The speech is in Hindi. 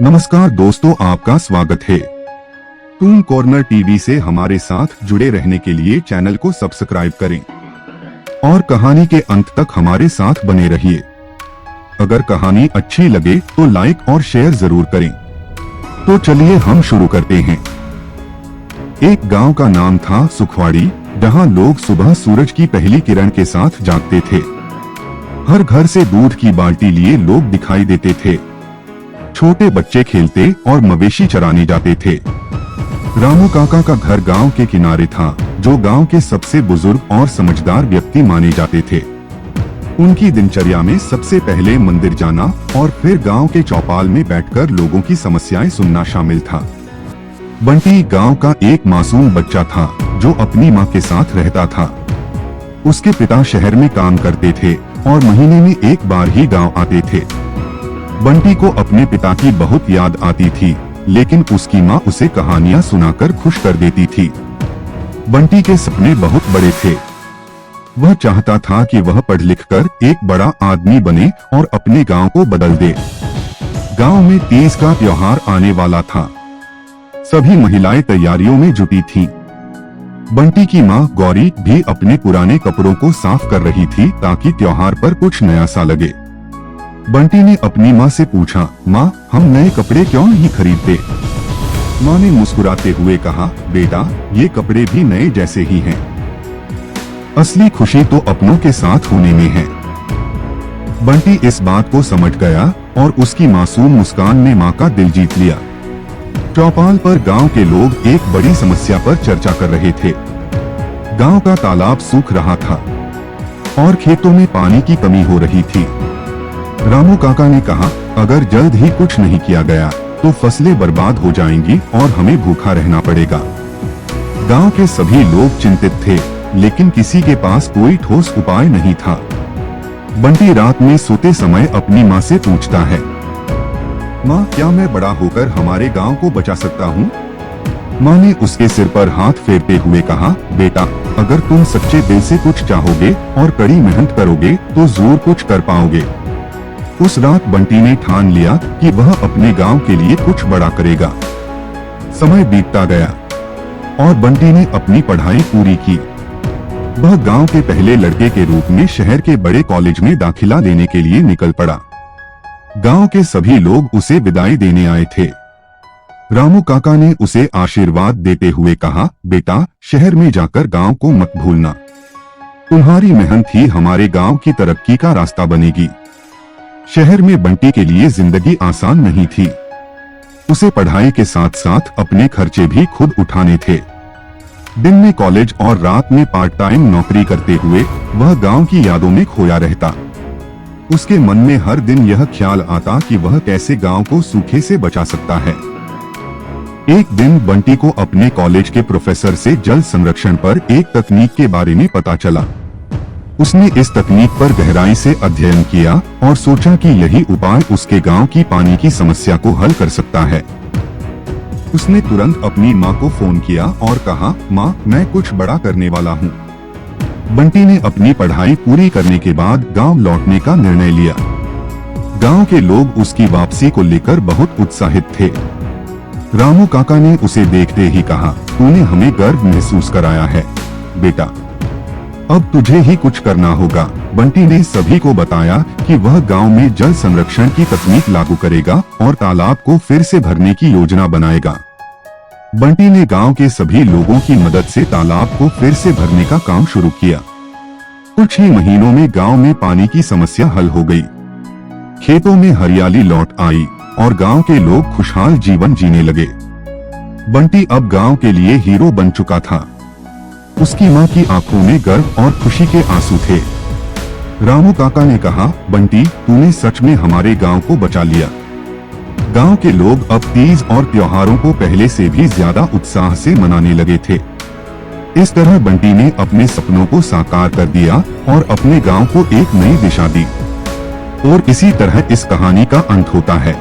नमस्कार दोस्तों, आपका स्वागत है। टून कॉर्नर टीवी से हमारे साथ जुड़े रहने के लिए चैनल को सब्सक्राइब करें और कहानी के अंत तक हमारे साथ बने रहिए। अगर कहानी अच्छी लगे तो लाइक और शेयर जरूर करें। तो चलिए हम शुरू करते हैं। एक गांव का नाम था सुखवाड़ी, जहां लोग सुबह सूरज की पहली किरण के साथ जागते थे। हर घर से दूध की बाल्टी लिए लोग दिखाई देते थे। छोटे बच्चे खेलते और मवेशी चराने जाते थे। रामू काका का घर गांव के किनारे था, जो गांव के सबसे बुजुर्ग और समझदार व्यक्ति माने जाते थे। उनकी दिनचर्या में सबसे पहले मंदिर जाना और फिर गांव के चौपाल में बैठकर लोगों की समस्याएं सुनना शामिल था। बंटी गांव का एक मासूम बच्चा था, जो अपनी मां के साथ रहता था। उसके पिता शहर में काम करते थे और महीने में एक बार ही गांव आते थे। बंटी को अपने पिता की बहुत याद आती थी, लेकिन उसकी मां उसे कहानियां सुनाकर खुश कर देती थी। बंटी के सपने बहुत बड़े थे। वह चाहता था कि वह पढ़ लिखकर एक बड़ा आदमी बने और अपने गांव को बदल दे। गांव में तीज का त्योहार आने वाला था। सभी महिलाएं तैयारियों में जुटी थीं। बंटी की मां गौरी भी अपने पुराने कपड़ों को साफ कर रही थी, ताकि त्योहार पर कुछ नया सा लगे। बंटी ने अपनी माँ से पूछा, माँ, हम नए कपड़े क्यों नहीं खरीदते? माँ ने मुस्कुराते हुए कहा, बेटा, ये कपड़े भी नए जैसे ही हैं। असली खुशी तो अपनों के साथ होने में है। बंटी इस बात को समझ गया और उसकी मासूम मुस्कान ने माँ का दिल जीत लिया। चौपाल पर गांव के लोग एक बड़ी समस्या पर चर्चा कर रहे थे। गांव का तालाब सूख रहा था और खेतों में पानी की कमी हो रही थी। रामू काका ने कहा, अगर जल्द ही कुछ नहीं किया गया तो फसलें बर्बाद हो जाएंगी और हमें भूखा रहना पड़ेगा। गांव के सभी लोग चिंतित थे, लेकिन किसी के पास कोई ठोस उपाय नहीं था। बंटी रात में सोते समय अपनी माँ से पूछता है, माँ, क्या मैं बड़ा होकर हमारे गांव को बचा सकता हूँ? माँ ने उसके सिर पर हाथ फेरते हुए कहा, बेटा, अगर तुम सच्चे दिल से कुछ चाहोगे और कड़ी मेहनत करोगे तो जरूर कुछ कर पाओगे। उस रात बंटी ने ठान लिया कि वह अपने गांव के लिए कुछ बड़ा करेगा। समय बीतता गया और बंटी ने अपनी पढ़ाई पूरी की। वह गांव के पहले लड़के के रूप में शहर के बड़े कॉलेज में दाखिला लेने के लिए निकल पड़ा। गांव के सभी लोग उसे विदाई देने आए थे। रामू काका ने उसे आशीर्वाद देते हुए कहा, बेटा, शहर में जाकर गांव को मत भूलना। तुम्हारी मेहनत ही हमारे गांव की तरक्की का रास्ता बनेगी। शहर में बंटी के लिए जिंदगी आसान नहीं थी। उसे पढ़ाई के साथ साथ अपने खर्चे भी खुद उठाने थे। दिन में कॉलेज और रात में पार्ट टाइम नौकरी करते हुए वह गांव की यादों में खोया रहता। उसके मन में हर दिन यह ख्याल आता कि वह कैसे गांव को सूखे से बचा सकता है। एक दिन बंटी को अपने कॉलेज के प्रोफेसर से जल संरक्षण पर एक तकनीक के बारे में पता चला। उसने इस तकनीक पर गहराई से अध्ययन किया और सोचा कि यही उपाय उसके गांव की पानी की समस्या को हल कर सकता है। उसने तुरंत अपनी मां को फोन किया और कहा, मां, मैं कुछ बड़ा करने वाला हूं। बंटी ने अपनी पढ़ाई पूरी करने के बाद गांव लौटने का निर्णय लिया। गांव के लोग उसकी वापसी को लेकर बहुत उत्साहित थे। रामू काका ने उसे देखते ही कहा, तूने हमें गर्व महसूस कराया है बेटा, अब तुझे ही कुछ करना होगा। बंटी ने सभी को बताया कि वह गांव में जल संरक्षण की तकनीक लागू करेगा और तालाब को फिर से भरने की योजना बनाएगा। बंटी ने गांव के सभी लोगों की मदद से तालाब को फिर से भरने का काम शुरू किया। कुछ ही महीनों में गांव में पानी की समस्या हल हो गई। खेतों में हरियाली लौट आई और गांव के लोग खुशहाल जीवन जीने लगे। बंटी अब गांव के लिए हीरो बन चुका था। उसकी मां की आंखों में गर्व और खुशी के आंसू थे। रामू काका ने कहा, बंटी, तूने सच में हमारे गांव को बचा लिया। गांव के लोग अब तीज और त्योहारों को पहले से भी ज्यादा उत्साह से मनाने लगे थे। इस तरह बंटी ने अपने सपनों को साकार कर दिया और अपने गांव को एक नई दिशा दी। और इसी तरह इस कहानी का अंत होता है।